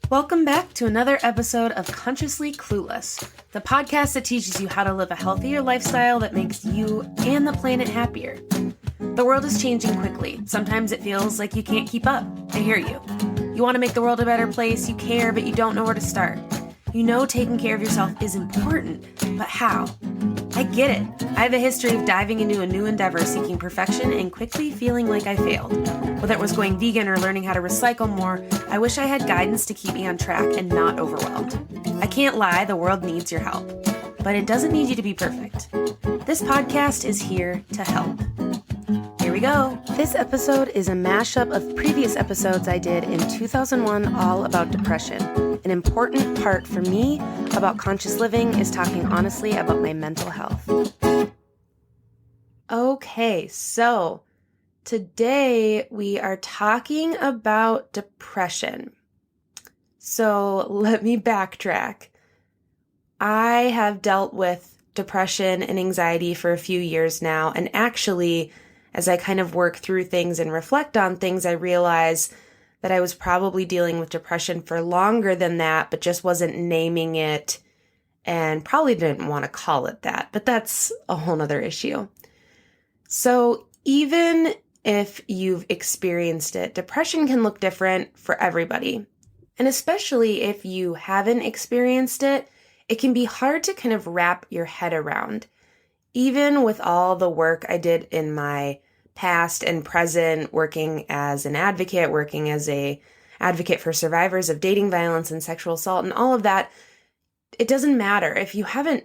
Welcome back to another episode of Consciously Clueless, the podcast that teaches you how to live a healthier lifestyle that makes you and the planet happier. The world is changing quickly. Sometimes it feels like you can't keep up. I hear you. You want to make the world a better place, you care, but you don't know where to start. You know taking care of yourself is important, but how? I get it. I have a history of diving into a new endeavor seeking perfection and quickly feeling like I failed. Whether it was going vegan or learning how to recycle more, I wish I had guidance to keep me on track and not overwhelmed. I can't lie, the world needs your help. But it doesn't need you to be perfect. This podcast is here to help. Here we go. This episode is a mashup of previous episodes I did in 2001 all about depression. An important part for me about conscious living is talking honestly about my mental health. Okay, so today we are talking about depression. So let me backtrack. I have dealt with depression and anxiety for a few years now, and actually, as I kind of work through things and reflect on things, I realize that I was probably dealing with depression for longer than that, but just wasn't naming it and probably didn't want to call it that. But that's a whole nother issue. So even if you've experienced it, depression can look different for everybody. And especially if you haven't experienced it, it can be hard to kind of wrap your head around. Even with all the work I did in my past and present, working as an advocate, working as a advocate for survivors of dating violence and sexual assault and all of that, it doesn't matter. If you haven't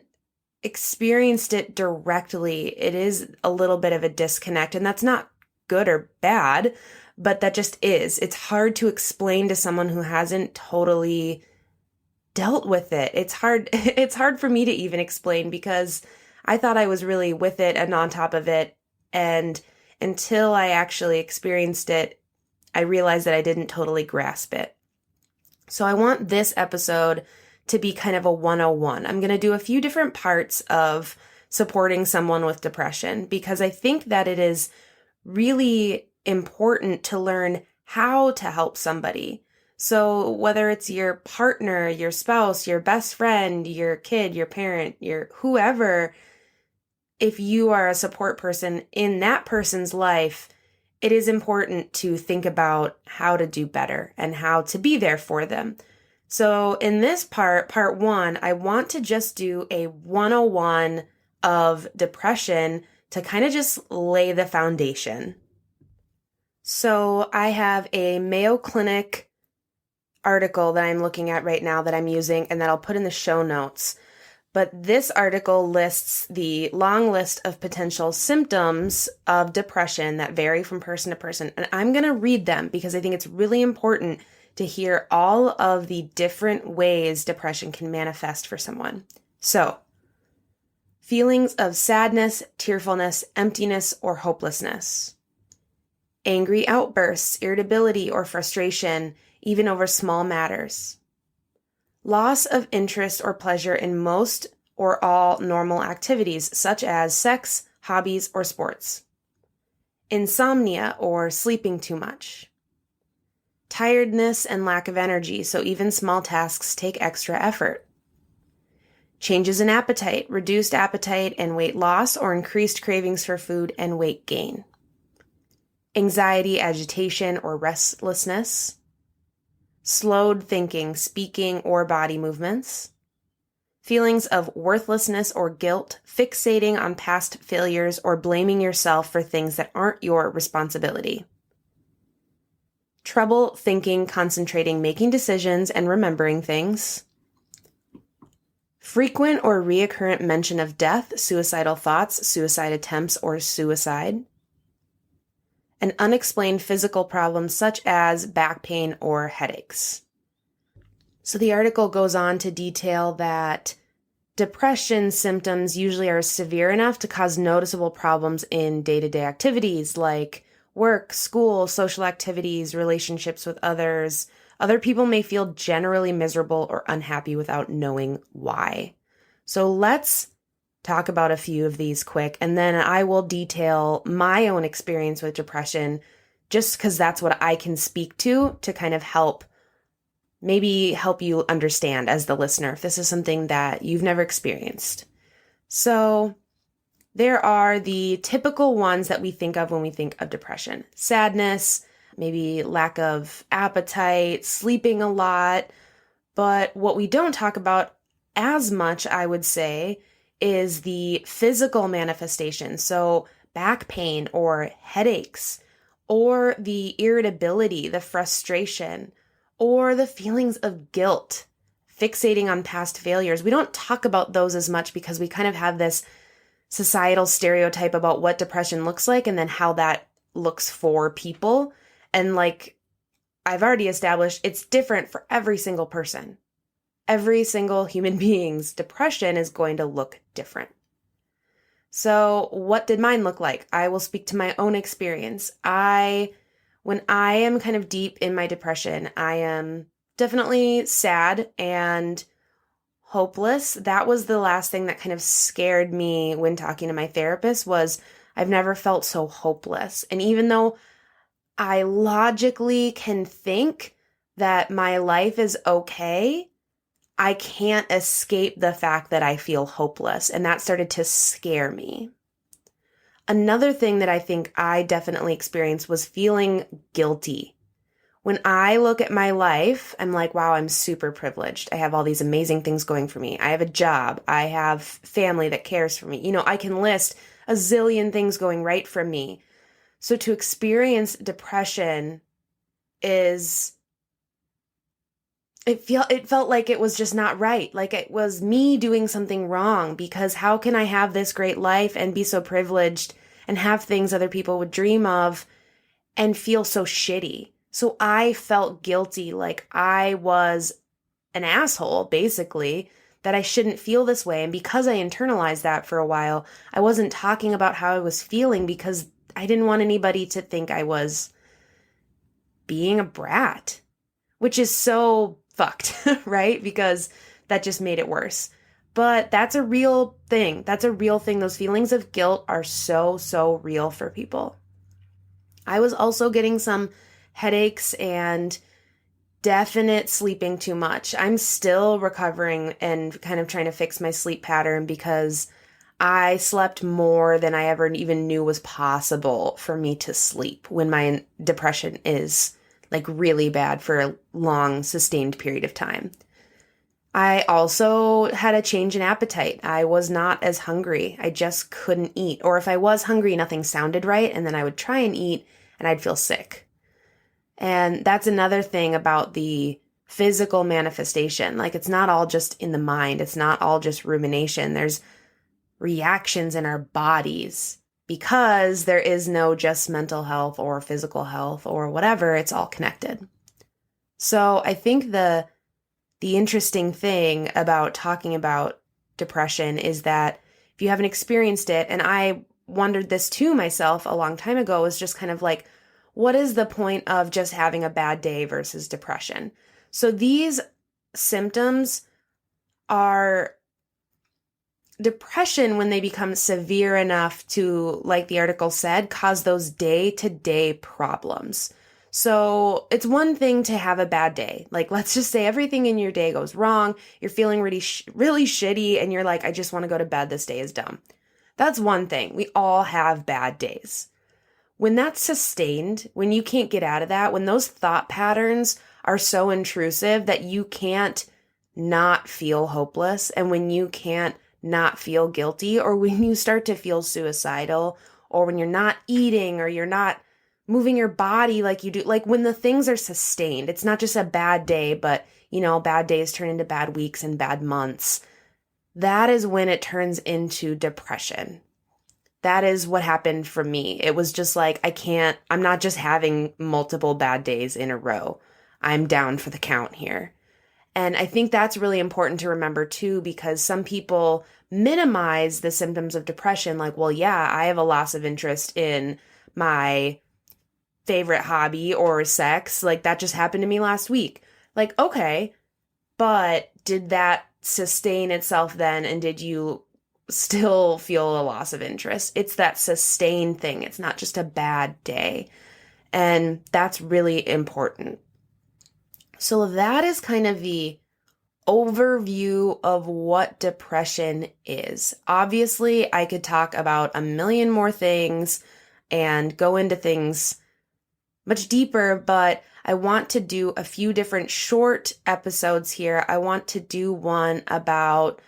experienced it directly, it is a little bit of a disconnect, and that's not good or bad, but that just is. It's hard to explain to someone who hasn't totally dealt with it. It's hard for me to even explain because I thought I was really with it and on top of it, and until I actually experienced it, I realized that I didn't totally grasp it. So I want this episode to be kind of a 101. I'm going to do a few different parts of supporting someone with depression because I think that it is really important to learn how to help somebody. So whether it's your partner, your spouse, your best friend, your kid, your parent, your whoever, if you are a support person in that person's life, it is important to think about how to do better and how to be there for them. So in this part one, I want to just do a 101 of depression to kind of just lay the foundation. So I have a Mayo Clinic article that I'm looking at right now that I'm using and that I'll put in the show notes. But this article lists the long list of potential symptoms of depression that vary from person to person. And I'm going to read them because I think it's really important to hear all of the different ways depression can manifest for someone. So, feelings of sadness, tearfulness, emptiness, or hopelessness. Angry outbursts, irritability, or frustration, even over small matters. Loss of interest or pleasure in most or all normal activities, such as sex, hobbies, or sports. Insomnia or sleeping too much. Tiredness and lack of energy, so even small tasks take extra effort. Changes in appetite, reduced appetite and weight loss, or increased cravings for food and weight gain. Anxiety, agitation, or restlessness. Slowed thinking, speaking, or body movements. Feelings of worthlessness or guilt, fixating on past failures, or blaming yourself for things that aren't your responsibility. Trouble thinking, concentrating, making decisions, and remembering things. Frequent or reoccurrent mention of death, suicidal thoughts, suicide attempts, or suicide. And unexplained physical problems such as back pain or headaches. So the article goes on to detail that depression symptoms usually are severe enough to cause noticeable problems in day-to-day activities like work, school, social activities, relationships with others. Other people may feel generally miserable or unhappy without knowing why. So let's talk about a few of these quick, and then I will detail my own experience with depression just because that's what I can speak to kind of help maybe help you understand as the listener if this is something that you've never experienced. So there are the typical ones that we think of when we think of depression. Sadness, maybe lack of appetite, sleeping a lot. But what we don't talk about as much, I would say, is the physical manifestation. So back pain or headaches, or the irritability, the frustration, or the feelings of guilt, fixating on past failures. We don't talk about those as much because we kind of have this societal stereotype about what depression looks like and then how that looks for people. And like I've already established, it's different for every single person. Every single human being's depression is going to look different. So what did mine look like? I will speak to my own experience. When I am kind of deep in my depression, I am definitely sad and hopeless. That was the last thing that kind of scared me when talking to my therapist was I've never felt so hopeless. And even though I logically can think that my life is okay, I can't escape the fact that I feel hopeless. And that started to scare me. Another thing that I think I definitely experienced was feeling guilty. When I look at my life, I'm like, wow, I'm super privileged. I have all these amazing things going for me. I have a job. I have family that cares for me. You know, I can list a zillion things going right for me. So to experience depression it felt like it was just not right. Like it was me doing something wrong, because how can I have this great life and be so privileged and have things other people would dream of and feel so shitty? So I felt guilty, like I was an asshole, basically, that I shouldn't feel this way. And because I internalized that for a while, I wasn't talking about how I was feeling because I didn't want anybody to think I was being a brat, which is so fucked, right? Because that just made it worse. But that's a real thing. That's a real thing. Those feelings of guilt are so, so real for people. I was also getting some headaches and definite sleeping too much. I'm still recovering and kind of trying to fix my sleep pattern because I slept more than I ever even knew was possible for me to sleep when my depression is like really bad for a long, sustained period of time. I also had a change in appetite. I was not as hungry. I just couldn't eat. Or if I was hungry, nothing sounded right, and then I would try and eat and I'd feel sick. And that's another thing about the physical manifestation. Like it's not all just in the mind. It's not all just rumination. There's reactions in our bodies because there is no just mental health or physical health or whatever. It's all connected. So I think the interesting thing about talking about depression is that if you haven't experienced it, and I wondered this too myself a long time ago, is just kind of like, what is the point of just having a bad day versus depression? So these symptoms are depression when they become severe enough to, like the article said, cause those day-to-day problems. So it's one thing to have a bad day. Like, let's just say everything in your day goes wrong. You're feeling really shitty and you're like, I just want to go to bed. This day is dumb. That's one thing. We all have bad days. When that's sustained, when you can't get out of that, when those thought patterns are so intrusive that you can't not feel hopeless, and when you can't not feel guilty, or when you start to feel suicidal, or when you're not eating, or you're not moving your body like you do, like when the things are sustained, it's not just a bad day, but bad days turn into bad weeks and bad months. That is when it turns into depression. That is what happened for me. It was just like, I'm not just having multiple bad days in a row. I'm down for the count here. And I think that's really important to remember too, because some people minimize the symptoms of depression. Like, well, yeah, I have a loss of interest in my favorite hobby or sex. Like that just happened to me last week. Like, okay, but did that sustain itself then? And did you still feel a loss of interest? It's that sustained thing. It's not just a bad day. And that's really important. So that is kind of the overview of what depression is. Obviously, I could talk about a million more things and go into things much deeper, but I want to do a few different short episodes here. I want to do one about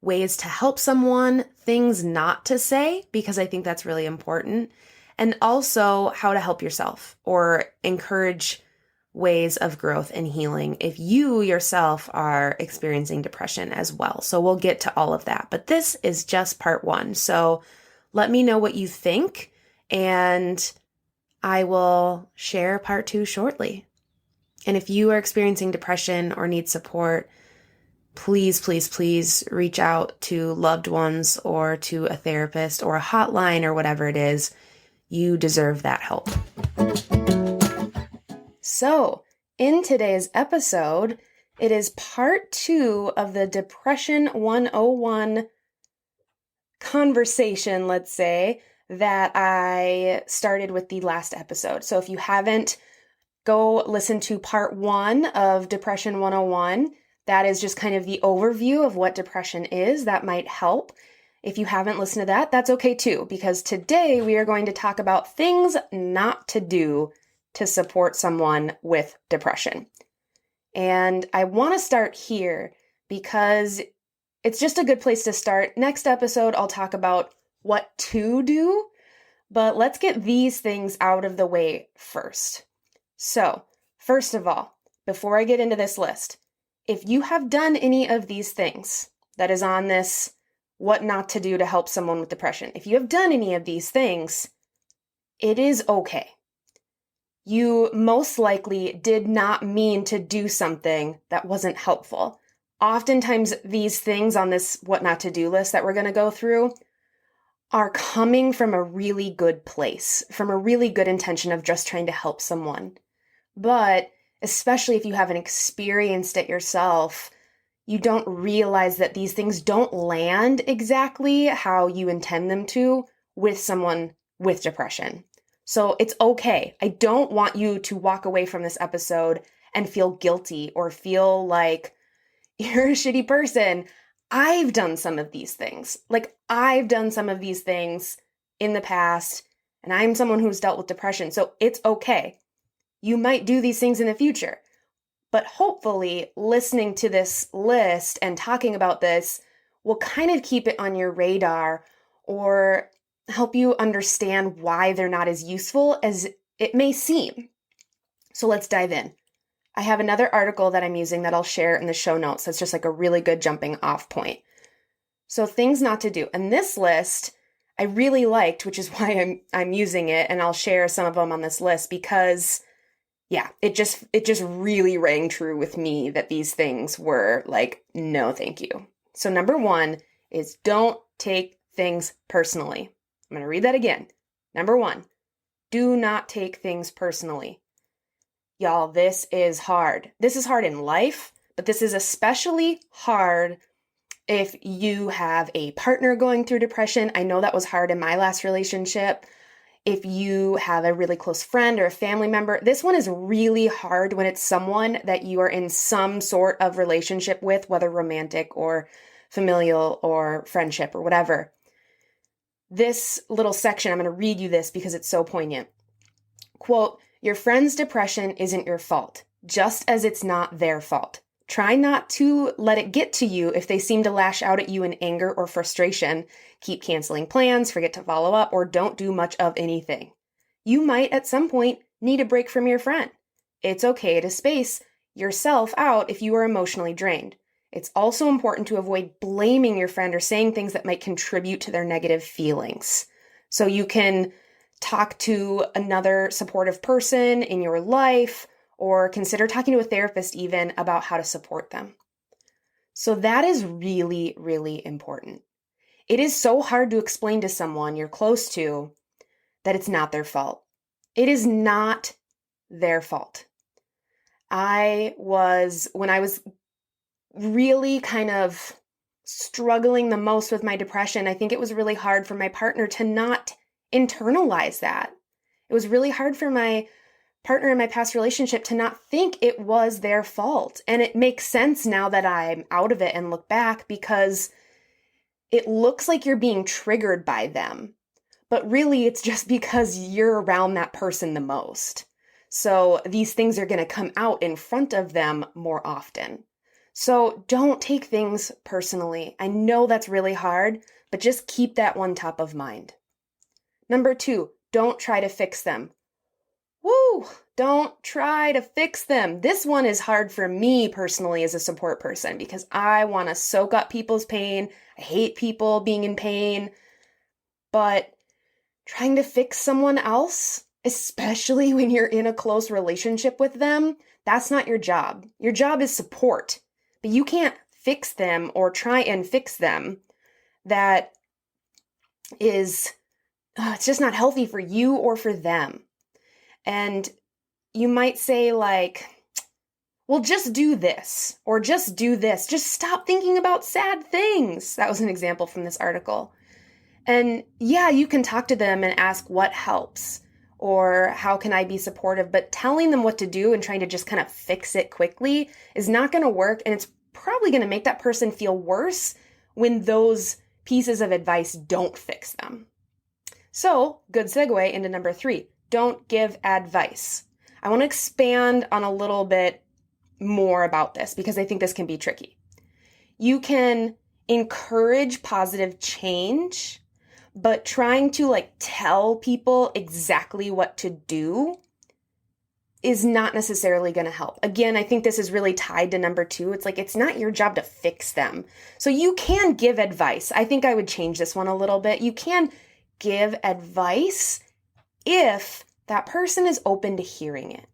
ways to help someone, things not to say, because I think that's really important, and also how to help yourself or encourage ways of growth and healing if you yourself are experiencing depression as well. So we'll get to all of that, but this is just part one. So let me know what you think, and I will share part two shortly. And if you are experiencing depression or need support, please, please, please reach out to loved ones or to a therapist or a hotline or whatever it is. You deserve that help. So, in today's episode, it is part two of the Depression 101 conversation, let's say, that I started with the last episode. So if you haven't, go listen to part one of Depression 101. That is just kind of the overview of what depression is. That might help. If you haven't listened to that, that's okay too, because today we are going to talk about things not to do to support someone with depression. And I want to start here because it's just a good place to start. Next episode, I'll talk about what to do, but let's get these things out of the way first. So, first of all, before I get into this list, if you have done any of these things that is on this what not to do to help someone with depression, if you have done any of these things, it is okay. You most likely did not mean to do something that wasn't helpful. Oftentimes, these things on this what not to do list that we're going to go through are coming from a really good place, from a really good intention of just trying to help someone. But especially if you haven't experienced it yourself, you don't realize that these things don't land exactly how you intend them to with someone with depression. So it's okay. I don't want you to walk away from this episode and feel guilty or feel like you're a shitty person. I've done some of these things. I've done some of these things in the past, and I'm someone who's dealt with depression. So it's okay. You might do these things in the future, but hopefully listening to this list and talking about this will kind of keep it on your radar or help you understand why they're not as useful as it may seem. So let's dive in. I have another article that I'm using that I'll share in the show notes. That's just like a really good jumping off point. So things not to do. And this list I really liked, which is why I'm using it, and I'll share some of them on this list because it just really rang true with me that these things were like, no, thank you. So number one is don't take things personally. I'm going to read that again. Number one, do not take things personally. Y'all, this is hard. This is hard in life, but this is especially hard if you have a partner going through depression. I know that was hard in my last relationship. If you have a really close friend or a family member, this one is really hard when it's someone that you are in some sort of relationship with, whether romantic or familial or friendship or whatever. This little section, I'm going to read you this because it's so poignant. Quote, your friend's depression isn't your fault, just as it's not their fault. Try not to let it get to you if they seem to lash out at you in anger or frustration. Keep canceling plans, forget to follow up, or don't do much of anything. You might at some point need a break from your friend. It's okay to space yourself out if you are emotionally drained. It's also important to avoid blaming your friend or saying things that might contribute to their negative feelings. So you can talk to another supportive person in your life or consider talking to a therapist even about how to support them. So that is really, really important. It is so hard to explain to someone you're close to that it's not their fault. It is not their fault. When I was really kind of struggling the most with my depression, I think it was really hard for my partner to not internalize that. It was really hard for my partner in my past relationship to not think it was their fault. And it makes sense now that I'm out of it and look back, because it looks like you're being triggered by them. But really, it's just because you're around that person the most. So these things are going to come out in front of them more often. So don't take things personally. I know that's really hard, but just keep that one top of mind. Number 2, don't try to fix them. Woo! Don't try to fix them. This one is hard for me personally as a support person, because I want to soak up people's pain. I hate people being in pain. But trying to fix someone else, especially when you're in a close relationship with them, that's not your job. Your job is support, but you can't fix them or try and fix them. That is, it's just not healthy for you or for them. And you might say like, well, just do this or just do this. Just stop thinking about sad things. That was an example from this article. And yeah, you can talk to them and ask what helps or how can I be supportive, but telling them what to do and trying to just kind of fix it quickly is not going to work. And it's probably going to make that person feel worse when those pieces of advice don't fix them. So, good segue into number 3, don't give advice. I want to expand on a little bit more about this because I think this can be tricky. You can encourage positive change, but trying to tell people exactly what to do is not necessarily going to help. Again, I think this is really tied to number 2. It's not your job to fix them. So you can give advice. I think I would change this one a little bit. You can give advice if that person is open to hearing it.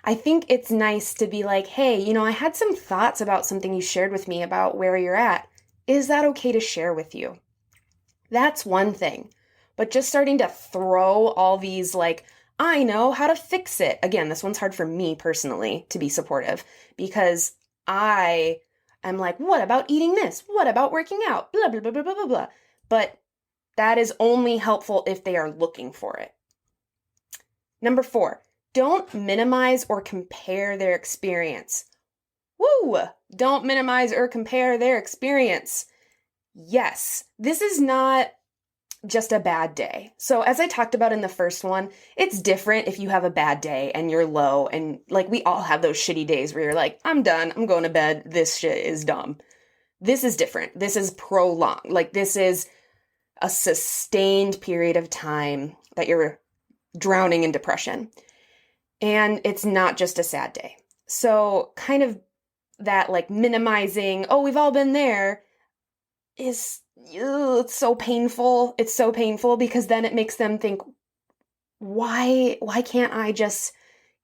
I think it's nice to be like, hey, I had some thoughts about something you shared with me about where you're at. Is that okay to share with you? That's one thing. But just starting to throw all these I know how to fix it. Again, this one's hard for me personally to be supportive because I am like, what about eating this? What about working out? Blah, blah, blah, blah, blah, blah, blah. But that is only helpful if they are looking for it. Number 4, don't minimize or compare their experience. Woo! Don't minimize or compare their experience. Yes, this is not just a bad day. So as I talked about in the first one, it's different if you have a bad day and you're low and we all have those shitty days where you're like, I'm done, I'm going to bed, this shit is dumb. This is different. This is prolonged. This is a sustained period of time that you're drowning in depression. And it's not just a sad day. So kind of that minimizing, oh, we've all been there is, it's so painful. It's so painful because then it makes them think, why can't I just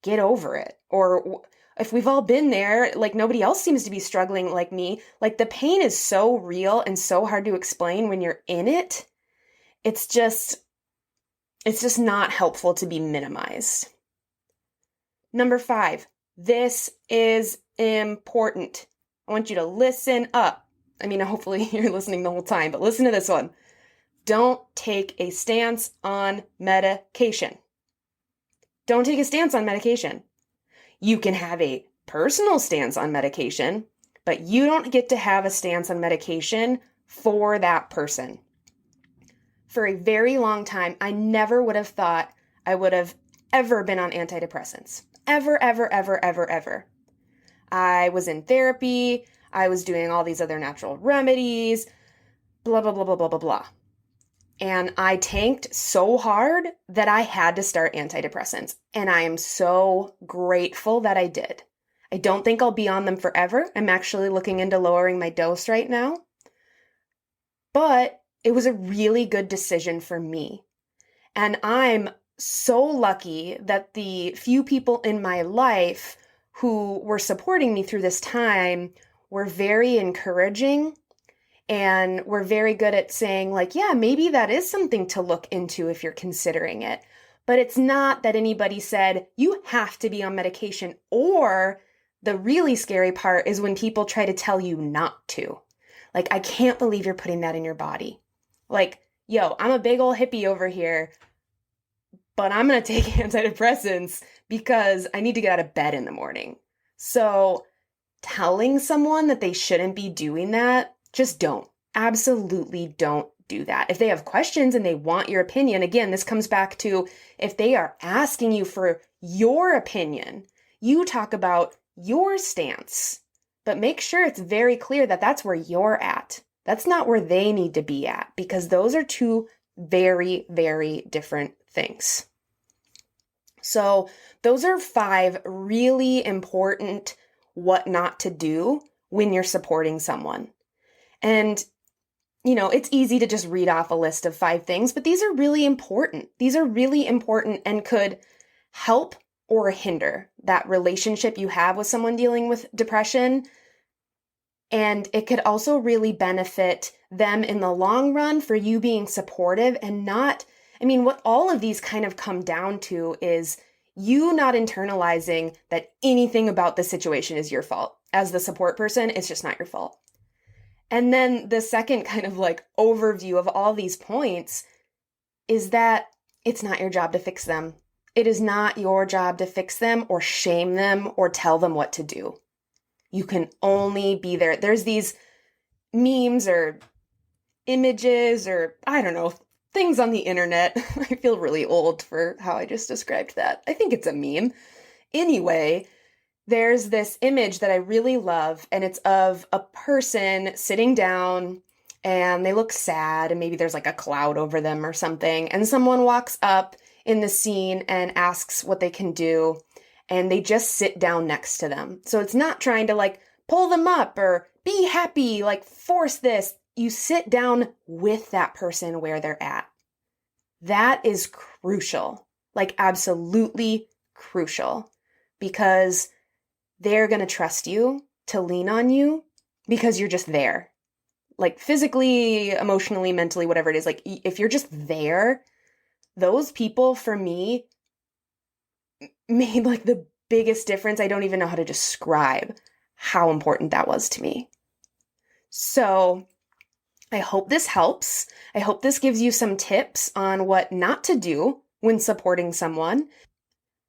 get over it? Or if we've all been there, nobody else seems to be struggling like me. The pain is so real and so hard to explain when you're in it. It's just not helpful to be minimized. Number 5, this is important. I want you to listen up. I mean, hopefully you're listening the whole time, but listen to this one. Don't take a stance on medication. Don't take a stance on medication. You can have a personal stance on medication, but you don't get to have a stance on medication for that person. For a very long time, I never would have thought I would have ever been on antidepressants. Ever, ever, ever, ever, ever. I was in therapy. I was doing all these other natural remedies, blah, blah, blah, blah, blah, blah, blah. And I tanked so hard that I had to start antidepressants. And I am so grateful that I did. I don't think I'll be on them forever. I'm actually looking into lowering my dose right now. But it was a really good decision for me. And I'm so lucky that the few people in my life who were supporting me through this time were very encouraging and were very good at saying yeah, maybe that is something to look into if you're considering it. But it's not that anybody said, you have to be on medication, or the really scary part is when people try to tell you not to. I can't believe you're putting that in your body. Yo, I'm a big old hippie over here, but I'm going to take antidepressants because I need to get out of bed in the morning. So telling someone that they shouldn't be doing that, just don't. Absolutely don't do that. If they have questions and they want your opinion, again, this comes back to if they are asking you for your opinion, you talk about your stance, but make sure it's very clear that that's where you're at. That's not where they need to be at, because those are two very, very different things. So those are 5 really important what not to do when you're supporting someone. And, it's easy to just read off a list of 5 things, but these are really important. These are really important and could help or hinder that relationship you have with someone dealing with depression. And it could also really benefit them in the long run for you being supportive and not, what all of these kind of come down to is you not internalizing that anything about the situation is your fault. As the support person, it's just not your fault. And then the second kind of overview of all these points is that it's not your job to fix them. It is not your job to fix them or shame them or tell them what to do. You can only be there. There's these memes or images or, I don't know, things on the internet. I feel really old for how I just described that. I think it's a meme. Anyway, there's this image that I really love, and it's of a person sitting down and they look sad, and maybe there's a cloud over them or something, and someone walks up in the scene and asks what they can do, and they just sit down next to them. So it's not trying to pull them up or be happy, force this. You sit down with that person where they're at. That is crucial, absolutely crucial, because they're going to trust you to lean on you because you're just there. Physically, emotionally, mentally, whatever it is. If you're just there, those people for me made the biggest difference. I don't even know how to describe how important that was to me. So I hope this helps. I hope this gives you some tips on what not to do when supporting someone.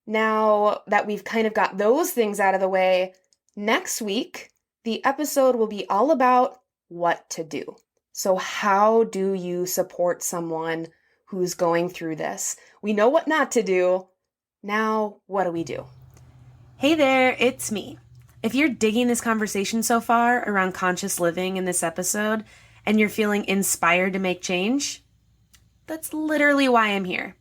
Now that we've kind of got those things out of the way, next week, the episode will be all about what to do. So how do you support someone who's going through this? We know what not to do. Now, what do we do? Hey there, it's me. If you're digging this conversation so far around conscious living in this episode, and you're feeling inspired to make change, that's literally why I'm here.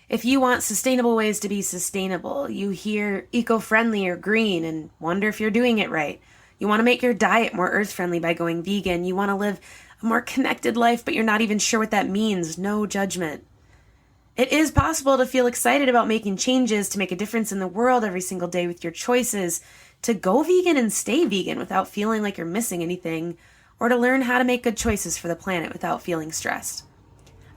If you want sustainable ways to be sustainable, you hear eco-friendly or green and wonder if you're doing it right. You want to make your diet more earth-friendly by going vegan. You want to live a more connected life, but you're not even sure what that means. No judgment. It is possible to feel excited about making changes to make a difference in the world every single day with your choices, to go vegan and stay vegan without feeling like you're missing anything, or to learn how to make good choices for the planet without feeling stressed.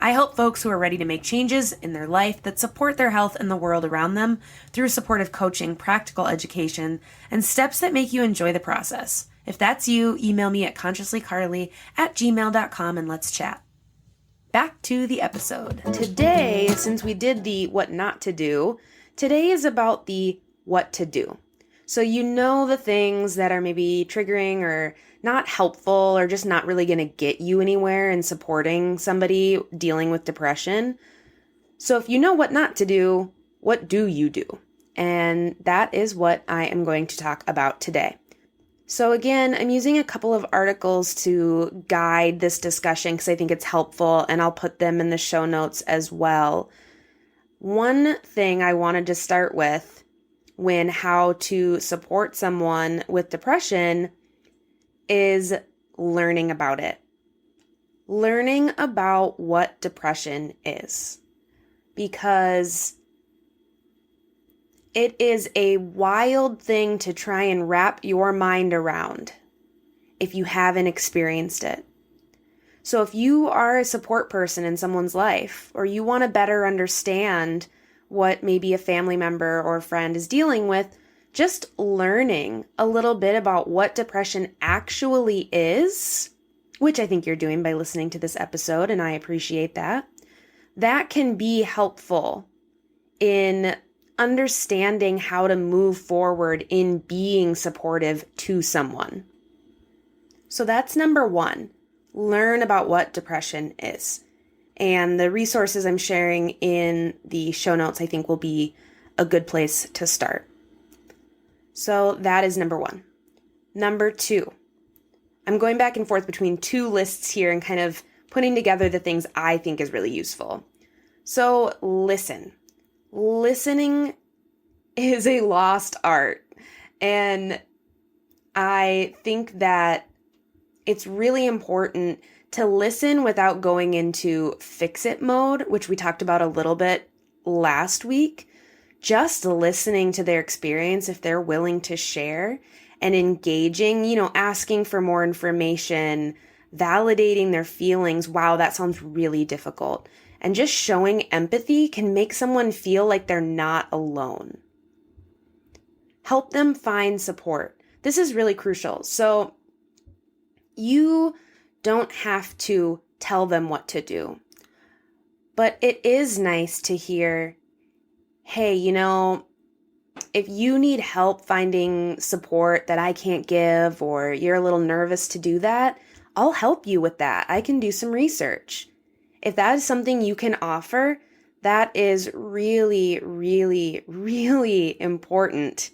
I help folks who are ready to make changes in their life that support their health and the world around them through supportive coaching, practical education, and steps that make you enjoy the process. If that's you, email me at consciouslycarly@gmail.com and let's chat. Back to the episode. Today, since we did the what not to do, today is about the what to do. So the things that are maybe triggering or not helpful or just not really going to get you anywhere in supporting somebody dealing with depression. So if you know what not to do, what do you do? And that is what I am going to talk about today. So again, I'm using a couple of articles to guide this discussion because I think it's helpful, and I'll put them in the show notes as well. One thing I wanted to start with when how to support someone with depression is learning about it. Learning about what depression is. Because it is a wild thing to try and wrap your mind around if you haven't experienced it. So if you are a support person in someone's life, or you want to better understand what maybe a family member or a friend is dealing with, just learning a little bit about what depression actually is, which I think you're doing by listening to this episode, and I appreciate that, that can be helpful in understanding how to move forward in being supportive to someone. So that's number one. Learn about what depression is. And the resources I'm sharing in the show notes, I think, will be a good place to start. So that is number one. Number two, I'm going back and forth between two lists here and kind of putting together the things I think is really useful. So listen. Listening is a lost art. And I think that it's really important to listen without going into fix-it mode, which we talked about a little bit last week. Just listening to their experience if they're willing to share and engaging, asking for more information, validating their feelings. Wow, that sounds really difficult. And just showing empathy can make someone feel like they're not alone. Help them find support. This is really crucial. So you don't have to tell them what to do. But it is nice to hear, hey, if you need help finding support that I can't give, or you're a little nervous to do that, I'll help you with that. I can do some research. If that is something you can offer, that is really, really, really important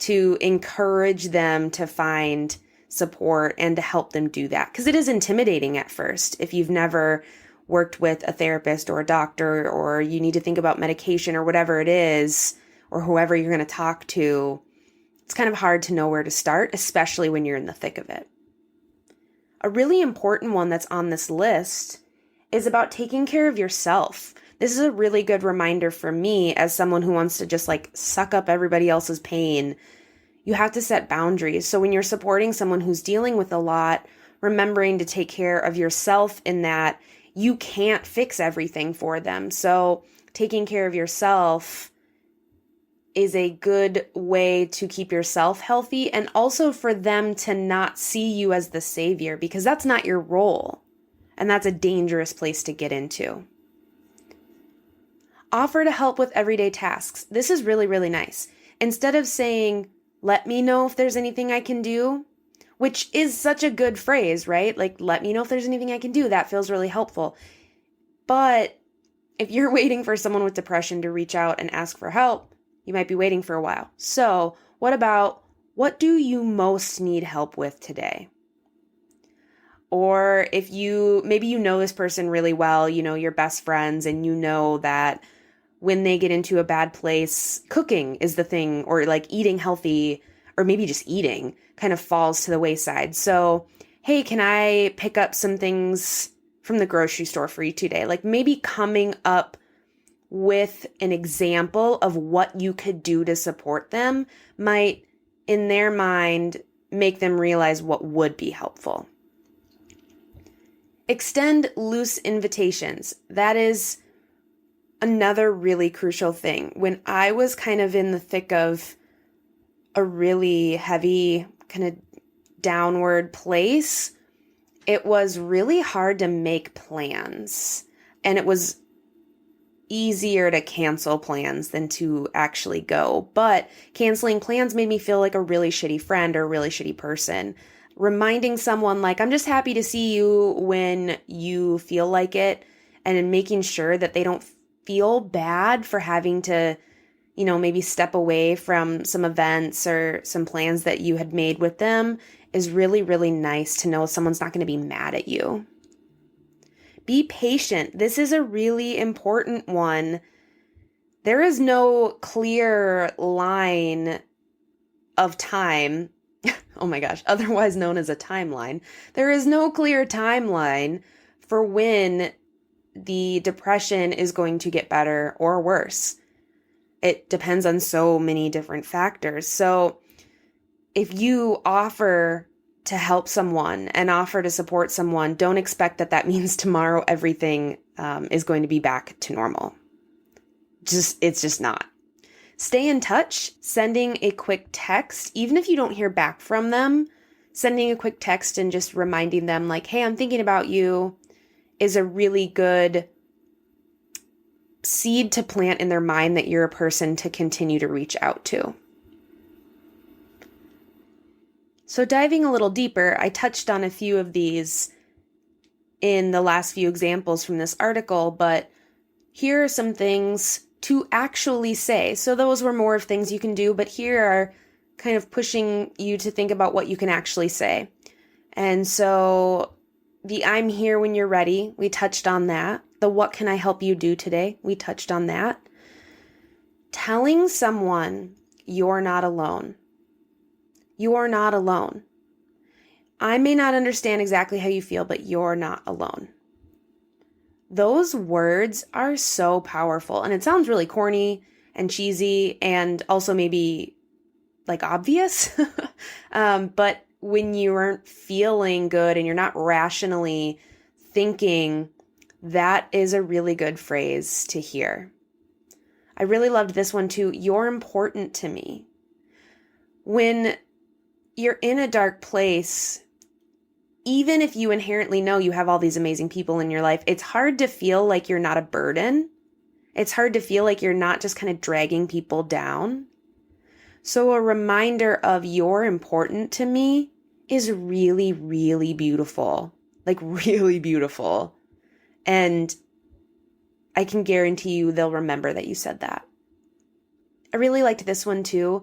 to encourage them to find support and to help them do that. Because it is intimidating at first if you've never worked with a therapist or a doctor, or you need to think about medication or whatever it is, or whoever you're going to talk to. It's kind of hard to know where to start, especially when you're in the thick of it. A really important one that's on this list is about taking care of yourself. This is a really good reminder for me as someone who wants to just suck up everybody else's pain. You have to set boundaries. So when you're supporting someone who's dealing with a lot, remembering to take care of yourself in that you can't fix everything for them. So taking care of yourself is a good way to keep yourself healthy, and also for them to not see you as the savior, because that's not your role. And that's a dangerous place to get into. Offer to help with everyday tasks. This is really, really nice. Instead of saying, let me know if there's anything I can do, which is such a good phrase, right? Let me know if there's anything I can do. That feels really helpful. But if you're waiting for someone with depression to reach out and ask for help, you might be waiting for a while. So what do you most need help with today? Or if maybe you know this person really well, your best friends, and you know that when they get into a bad place, cooking is the thing, or eating healthy, or maybe just eating kind of falls to the wayside. So, hey, can I pick up some things from the grocery store for you today? Maybe coming up with an example of what you could do to support them might, in their mind, make them realize what would be helpful. Extend loose invitations. That is another really crucial thing. When I was kind of in the thick of a really heavy kind of downward place, it was really hard to make plans. And it was easier to cancel plans than to actually go. But canceling plans made me feel like a really shitty friend or a really shitty person. Reminding someone I'm just happy to see you when you feel like it, and making sure that they don't feel bad for having to, maybe step away from some events or some plans that you had made with them is really, really nice to know someone's not going to be mad at you. Be patient. This is a really important one. There is no clear line of time. Oh my gosh, otherwise known as a timeline. There is no clear timeline for when the depression is going to get better or worse. It depends on so many different factors. So if you offer to help someone and offer to support someone, don't expect that means tomorrow everything is going to be back to normal. It's just not. Stay in touch, sending a quick text, even if you don't hear back from them, sending a quick text and just reminding them hey, I'm thinking about you, is a really good seed to plant in their mind that you're a person to continue to reach out to. So diving a little deeper, I touched on a few of these in the last few examples from this article, but here are some things to actually say. So those were more of things you can do, but here are kind of pushing you to think about what you can actually say. And so the I'm here when you're ready, we touched on that. The what can I help you do today, we touched on that. Telling someone you're not alone. You're not alone. I may not understand exactly how you feel, but you're not alone. Those words are so powerful, and it sounds really corny and cheesy and also maybe like obvious. But when you aren't feeling good and you're not rationally thinking, that is a really good phrase to hear. I really loved this one too. You're important to me. When you're in a dark place, even if you inherently know you have all these amazing people in your life, it's hard to feel like you're not a burden. It's hard to feel like you're not just kind of dragging people down. So a reminder of you're important to me is really, really beautiful. Like really beautiful. And I can guarantee you they'll remember that you said that. I really liked this one too.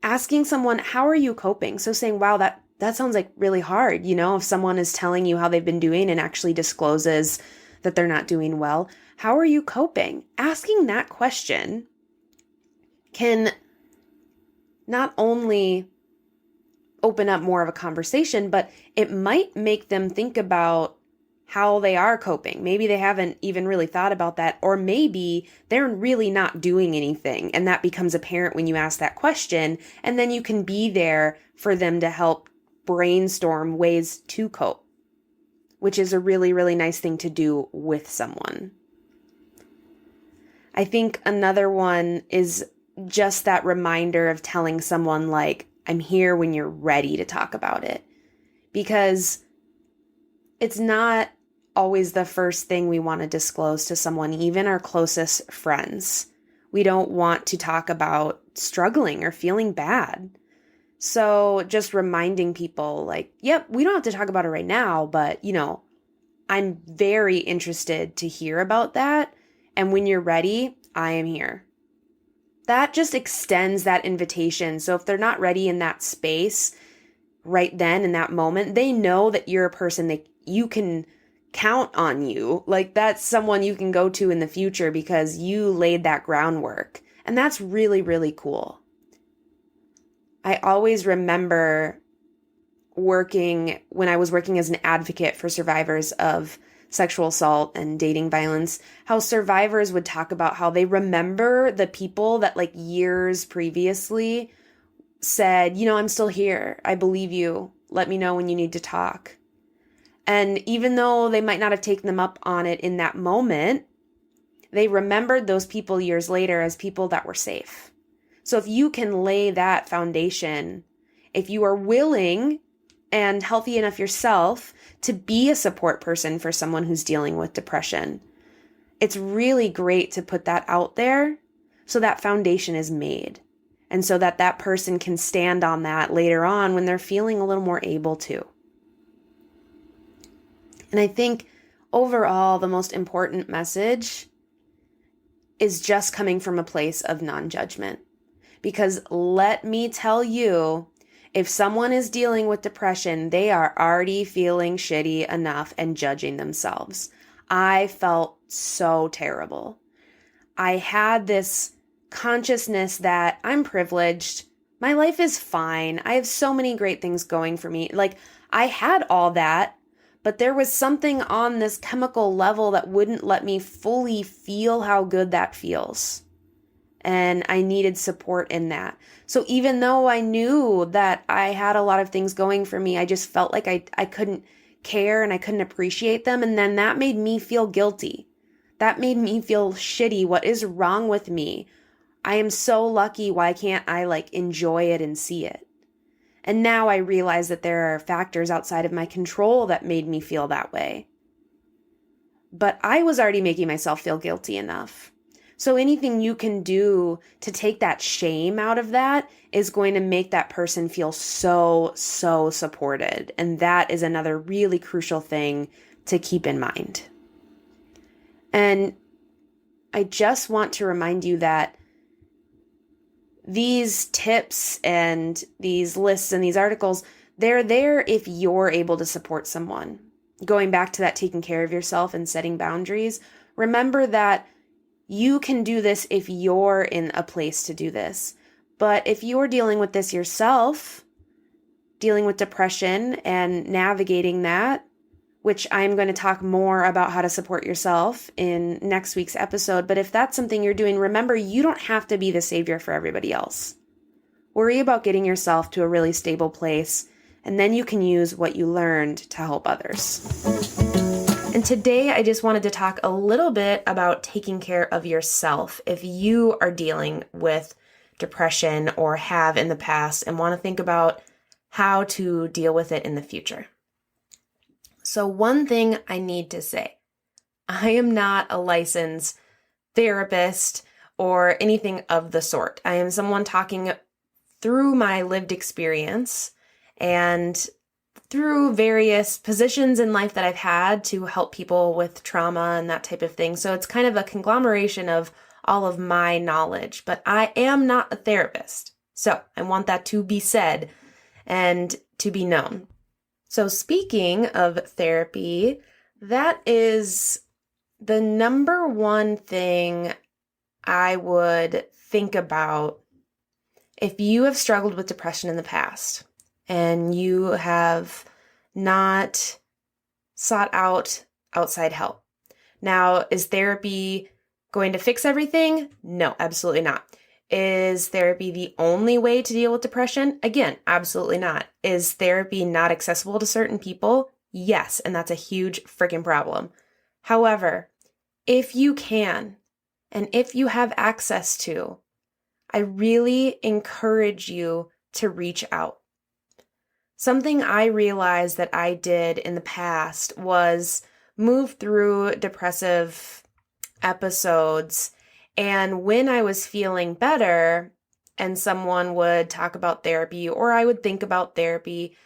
Asking someone, how are you coping? So saying, wow, that sounds like really hard. If someone is telling you how they've been doing and actually discloses that they're not doing well, how are you coping? Asking that question can not only open up more of a conversation, but it might make them think about how they are coping. Maybe they haven't even really thought about that, or maybe they're really not doing anything, and that becomes apparent when you ask that question, and then you can be there for them to help brainstorm ways to cope, which is a really, really nice thing to do with someone. I think another one is just that reminder of telling someone like, I'm here when you're ready to talk about it. Because it's not always the first thing we want to disclose to someone, even our closest friends. We don't want to talk about struggling or feeling bad. So just reminding people like, yep, we don't have to talk about it right now, but I'm very interested to hear about that. And when you're ready, I am here. That just extends that invitation. So if they're not ready in that space right then in that moment, they know that you're a person that you can count on you. Like that's someone you can go to in the future because you laid that groundwork. And that's really, really cool. I always remember when I was working as an advocate for survivors of sexual assault and dating violence, how survivors would talk about how they remember the people that like years previously said, I'm still here. I believe you. Let me know when you need to talk. And even though they might not have taken them up on it in that moment, they remembered those people years later as people that were safe. So if you can lay that foundation, if you are willing and healthy enough yourself to be a support person for someone who's dealing with depression, it's really great to put that out there so that foundation is made. And so that that person can stand on that later on when they're feeling a little more able to. And I think overall, the most important message is just coming from a place of non-judgment. Because let me tell you, if someone is dealing with depression, they are already feeling shitty enough and judging themselves. I felt so terrible. I had this consciousness that I'm privileged. My life is fine. I have so many great things going for me. Like I had all that, but there was something on this chemical level that wouldn't let me fully feel how good that feels. And I needed support in that. So even though I knew that I had a lot of things going for me, I just felt like I couldn't care and I couldn't appreciate them. And then that made me feel guilty. That made me feel shitty. What is wrong with me? I am so lucky. Why can't I enjoy it and see it? And now I realize that there are factors outside of my control that made me feel that way. But I was already making myself feel guilty enough. So anything you can do to take that shame out of that is going to make that person feel so, so supported. And that is another really crucial thing to keep in mind. And I just want to remind you that these tips and these lists and these articles, they're there if you're able to support someone. Going back to that taking care of yourself and setting boundaries, remember that you can do this if you're in a place to do this. But if you're dealing with this yourself, dealing with depression and navigating that, which I'm going to talk more about how to support yourself in next week's episode. But if that's something you're doing, remember, you don't have to be the savior for everybody else. Worry about getting yourself to a really stable place, and then you can use what you learned to help others. And today, I just wanted to talk a little bit about taking care of yourself if you are dealing with depression or have in the past and want to think about how to deal with it in the future. So one thing I need to say, I am not a licensed therapist or anything of the sort. I am someone talking through my lived experience and through various positions in life that I've had to help people with trauma and that type of thing. So it's kind of a conglomeration of all of my knowledge, but I am not a therapist. So I want that to be said and to be known. So speaking of therapy, that is the number one thing I would think about if you have struggled with depression in the past and you have not sought out outside help. Now, is therapy going to fix everything? No, absolutely not. Is therapy the only way to deal with depression? Again, absolutely not. Is therapy not accessible to certain people? Yes, and that's a huge freaking problem. However, if you can, and if you have access to, I really encourage you to reach out. Something I realized that I did in the past was move through depressive episodes. And when I was feeling better and someone would talk about therapy or I would think about therapy,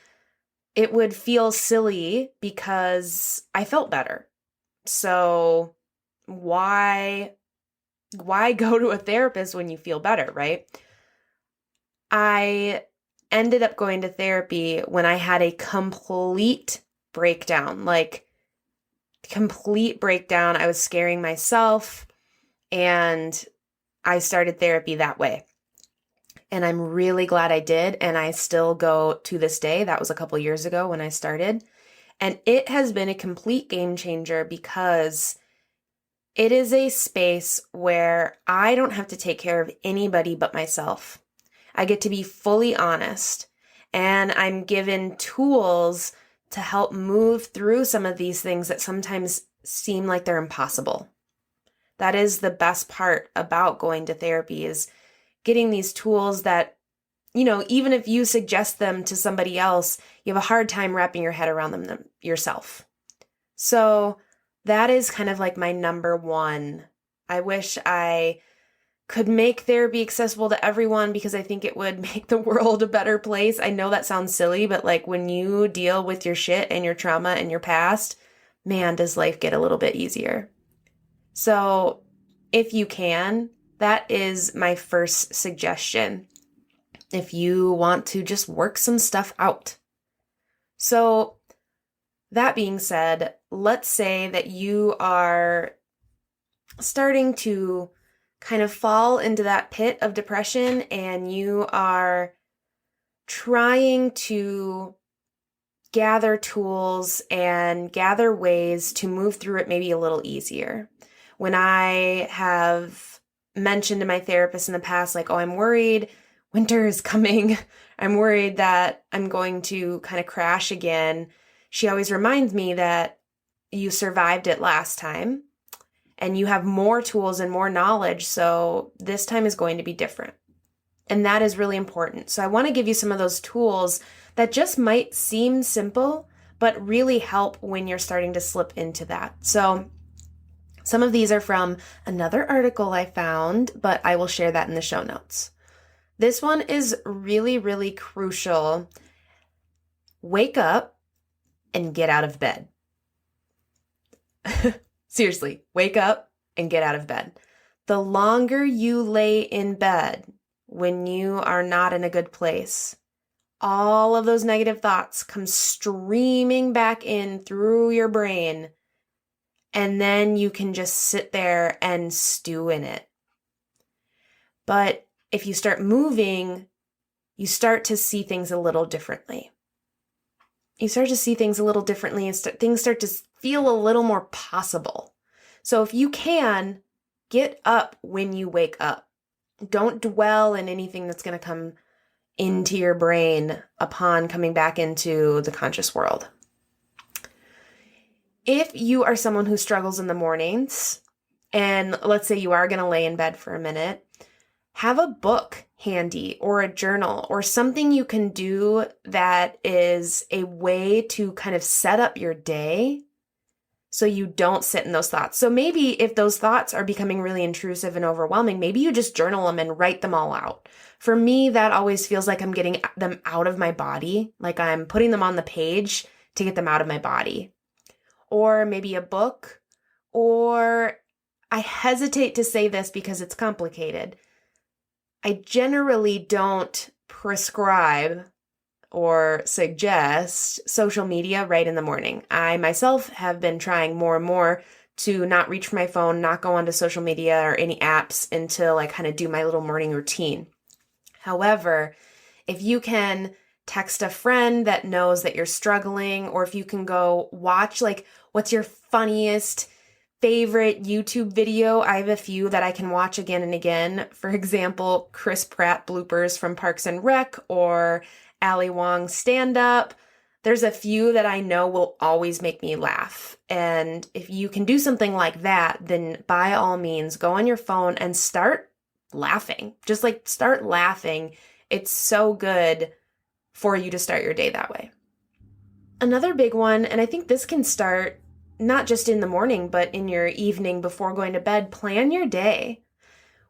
it would feel silly because I felt better. So why go to a therapist when you feel better, right? I ended up going to therapy when I had a complete breakdown, complete breakdown. I was scaring myself. And I started therapy that way. And I'm really glad I did. And I still go to this day. That was a couple years ago when I started. And it has been a complete game changer because it is a space where I don't have to take care of anybody but myself. I get to be fully honest. And I'm given tools to help move through some of these things that sometimes seem like they're impossible. That is the best part about going to therapy is getting these tools that, even if you suggest them to somebody else, you have a hard time wrapping your head around them yourself. So that is kind of like my number one. I wish I could make therapy accessible to everyone because I think it would make the world a better place. I know that sounds silly, but when you deal with your shit and your trauma and your past, man, does life get a little bit easier. So if you can, that is my first suggestion. If you want to just work some stuff out. So that being said, let's say that you are starting to kind of fall into that pit of depression and you are trying to gather tools and gather ways to move through it maybe a little easier. When I have mentioned to my therapist in the past, I'm worried winter is coming. I'm worried that I'm going to kind of crash again. She always reminds me that you survived it last time and you have more tools and more knowledge. So this time is going to be different. And that is really important. So I want to give you some of those tools that just might seem simple, but really help when you're starting to slip into that. So Some of these are from another article I found, but I will share that in the show notes. This one is really, really crucial. Wake up and get out of bed. Seriously, wake up and get out of bed. The longer you lay in bed when you are not in a good place, all of those negative thoughts come streaming back in through your brain, and then you can just sit there and stew in it. But if you start moving, you start to see things a little differently. Things start and things start to feel a little more possible. So if you can, get up when you wake up. Don't dwell in anything that's going to come into your brain upon coming back into the conscious world. If you are someone who struggles in the mornings, and let's say you are going to lay in bed for a minute, have a book handy or a journal or something you can do that is a way to kind of set up your day so you don't sit in those thoughts. So maybe if those thoughts are becoming really intrusive and overwhelming, maybe you just journal them and write them all out. For me, that always feels like I'm getting them out of my body, like I'm putting them on the page to get them out of my body. Or maybe a book, or I hesitate to say this because it's complicated. I generally don't prescribe or suggest social media right in the morning. I myself have been trying more and more to not reach for my phone, not go onto social media or any apps until I kind of do my little morning routine. However, if you can text a friend that knows that you're struggling, or if you can go watch, like, what's your funniest favorite YouTube video? I have a few that I can watch again and again. For example, Chris Pratt bloopers from Parks and Rec, or Ali Wong stand-up. There's a few that I know will always make me laugh. And if you can do something like that, then by all means, go on your phone and start laughing. Just like start laughing. It's so good for you to start your day that way. Another big one, and I think this can start not just in the morning, but in your evening before going to bed, plan your day.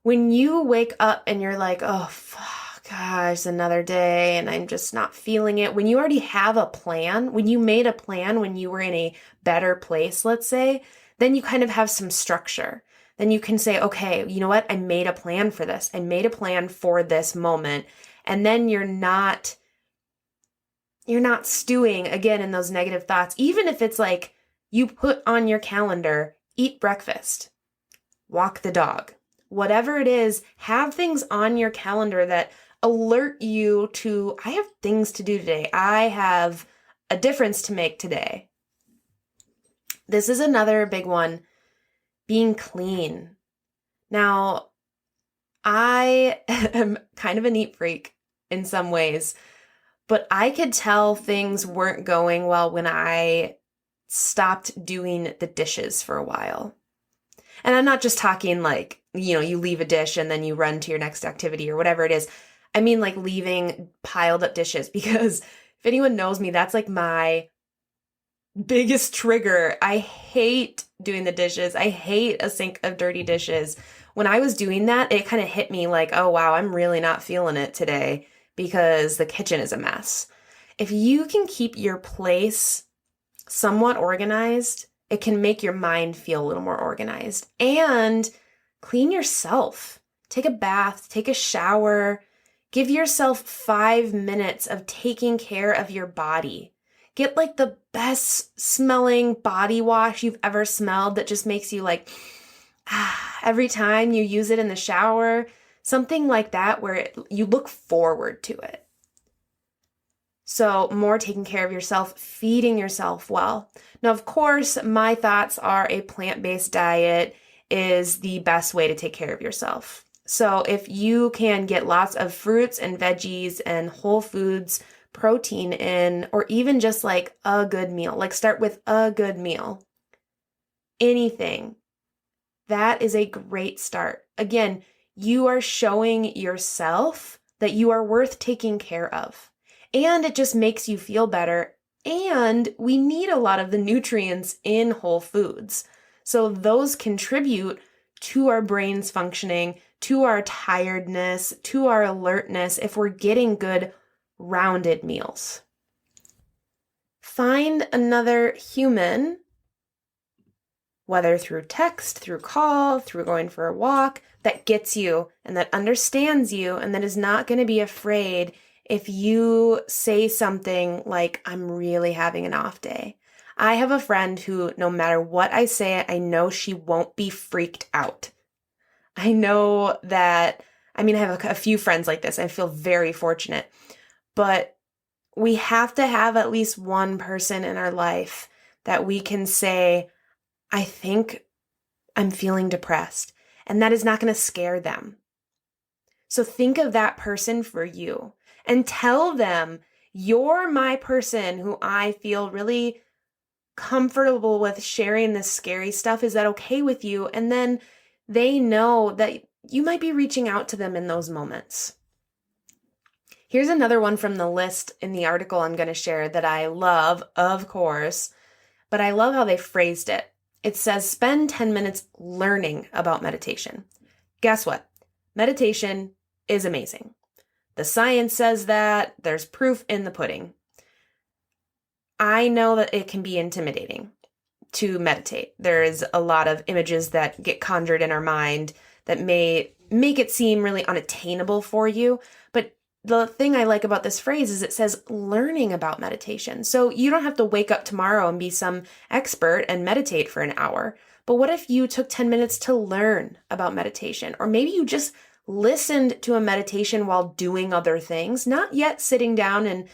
When you wake up and you're like, oh, gosh, another day, and I'm just not feeling it. When you already have a plan, when you made a plan, when you were in a better place, let's say, then you kind of have some structure. Then you can say, okay, you know what? I made a plan for this. I made a plan for this moment. And then you're not stewing again in those negative thoughts. Even if it's like you put on your calendar, eat breakfast, walk the dog, whatever it is, have things on your calendar that alert you to, I have things to do today. I have a difference to make today. This is another big one, being clean. Now, I am kind of a neat freak in some ways, but I could tell things weren't going well when I stopped doing the dishes for a while. And I'm not just talking like, you leave a dish and then you run to your next activity or whatever it is. I mean, like leaving piled up dishes, because if anyone knows me, that's like my biggest trigger. I hate doing the dishes. I hate a sink of dirty dishes. When I was doing that, it kind of hit me like, oh, wow, I'm really not feeling it today because the kitchen is a mess. If you can keep your place somewhat organized, it can make your mind feel a little more organized. And clean yourself. Take a bath, take a shower. Give yourself 5 minutes of taking care of your body. Get like the best smelling body wash you've ever smelled that just makes you like, every time you use it in the shower. Something like that where you look forward to it. So more taking care of yourself, feeding yourself well. Now, of course, my thoughts are a plant-based diet is the best way to take care of yourself. So if you can get lots of fruits and veggies and whole foods, protein in, or even just like a good meal, like start with a good meal, anything, that is a great start. Again, you are showing yourself that you are worth taking care of. And it just makes you feel better. And we need a lot of the nutrients in whole foods. So those contribute to our brains functioning, to our tiredness, to our alertness if we're getting good rounded meals. Find another human, whether through text, through call, through going for a walk, that gets you and that understands you and that is not going to be afraid if you say something like, I'm really having an off day. I have a friend who, no matter what I say, I know she won't be freaked out. I know that, I have a few friends like this. I feel very fortunate. But we have to have at least one person in our life that we can say, I think I'm feeling depressed. And that is not going to scare them. So think of that person for you and tell them, you're my person who I feel really comfortable with sharing this scary stuff. Is that okay with you? And then they know that you might be reaching out to them in those moments. Here's another one from the list in the article I'm going to share that I love, of course, but I love how they phrased it. It says, spend 10 minutes learning about meditation. Guess what? Meditation is amazing. The science says that. There's proof in the pudding. I know that it can be intimidating to meditate. There is a lot of images that get conjured in our mind that may make it seem really unattainable for you. But the thing I like about this phrase is it says learning about meditation. So you don't have to wake up tomorrow and be some expert and meditate for an hour. But what if you took 10 minutes to learn about meditation? Or maybe you just listened to a meditation while doing other things, not yet sitting down and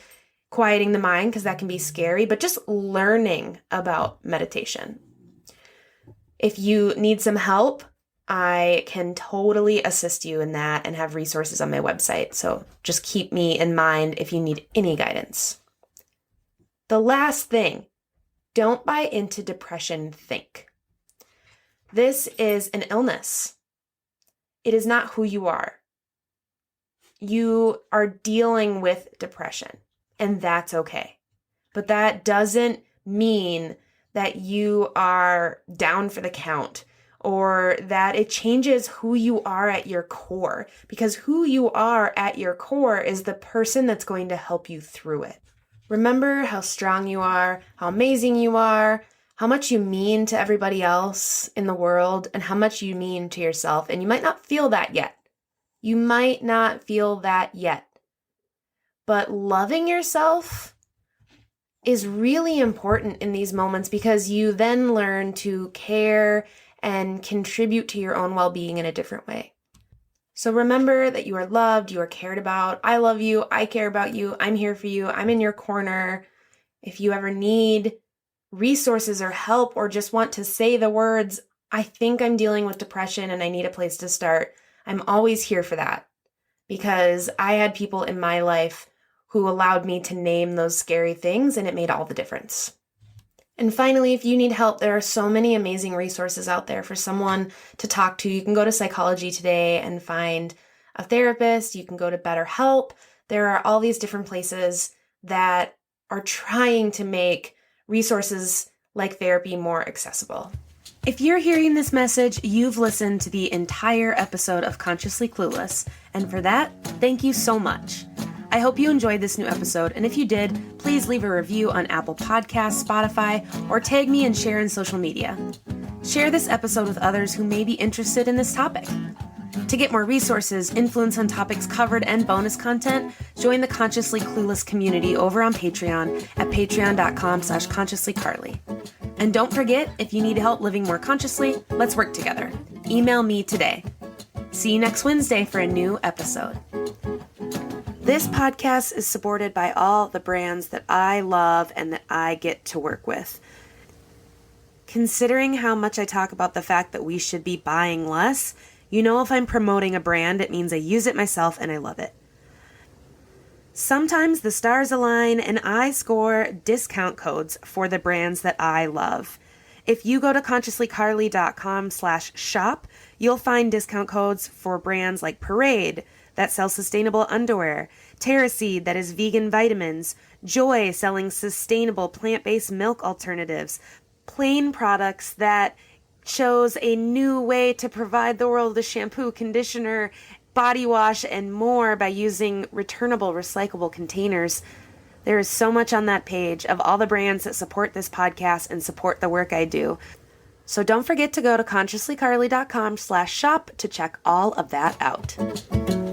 quieting the mind, because that can be scary, but just learning about meditation. If you need some help, I can totally assist you in that and have resources on my website. So just keep me in mind if you need any guidance. The last thing, don't buy into depression think. This is an illness. It is not who you are. You are dealing with depression. And that's okay. But that doesn't mean that you are down for the count or that it changes who you are at your core, because who you are at your core is the person that's going to help you through it. Remember how strong you are, how amazing you are, how much you mean to everybody else in the world, and how much you mean to yourself. And you might not feel that yet. You might not feel that yet. But loving yourself is really important in these moments because you then learn to care and contribute to your own well-being in a different way. So remember that you are loved, you are cared about. I love you, I care about you, I'm here for you, I'm in your corner. If you ever need resources or help or just want to say the words, I think I'm dealing with depression and I need a place to start, I'm always here for that, because I had people in my life who allowed me to name those scary things, and it made all the difference. And finally, if you need help, there are so many amazing resources out there for someone to talk to. You can go to Psychology Today and find a therapist. You can go to BetterHelp. There are all these different places that are trying to make resources like therapy more accessible. If you're hearing this message, you've listened to the entire episode of Consciously Clueless, and for that, thank you so much. I hope you enjoyed this new episode, and if you did, please leave a review on Apple Podcasts, Spotify, or tag me and share in social media. Share this episode with others who may be interested in this topic. To get more resources, influence on topics covered, and bonus content, join the Consciously Clueless community over on Patreon at patreon.com/consciouslycarly. And don't forget, if you need help living more consciously, let's work together. Email me today. See you next Wednesday for a new episode. This podcast is supported by all the brands that I love and that I get to work with. Considering how much I talk about the fact that we should be buying less, you know, if I'm promoting a brand, it means I use it myself and I love it. Sometimes the stars align and I score discount codes for the brands that I love. If you go to consciouslycarly.com/shop, you'll find discount codes for brands like Parade, that sells sustainable underwear, Terraseed, that is vegan vitamins, Joy, selling sustainable plant-based milk alternatives, Plain products that chose a new way to provide the world with shampoo, conditioner, body wash, and more by using returnable, recyclable containers. There is so much on that page of all the brands that support this podcast and support the work I do. So don't forget to go to consciouslycarly.com/shop to check all of that out.